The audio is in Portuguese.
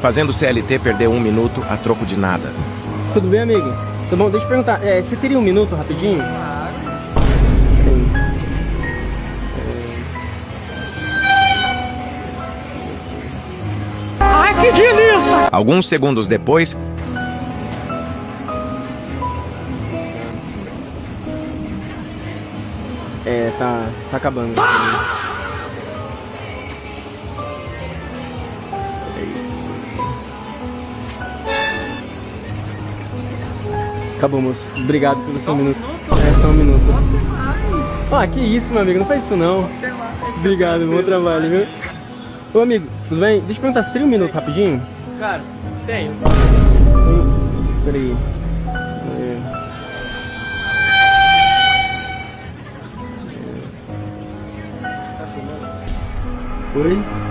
fazendo o CLT perder 1 minuto a troco de nada. Tudo bem, amigo? Tá bom, deixa eu perguntar, você teria 1 minuto rapidinho? Claro. Sim. Ai, que delícia! Alguns segundos depois, Tá acabando. Acabou, moço. Obrigado pelo seu minuto. Só 1 minuto. Ah, que isso, meu amigo. Não faz isso, não. Obrigado, bom trabalho, viu? Ô, amigo, tudo bem? Deixa eu perguntar, você teria 1 minuto rapidinho? Cara, tenho. Peraí. Você tá filmando? Oi?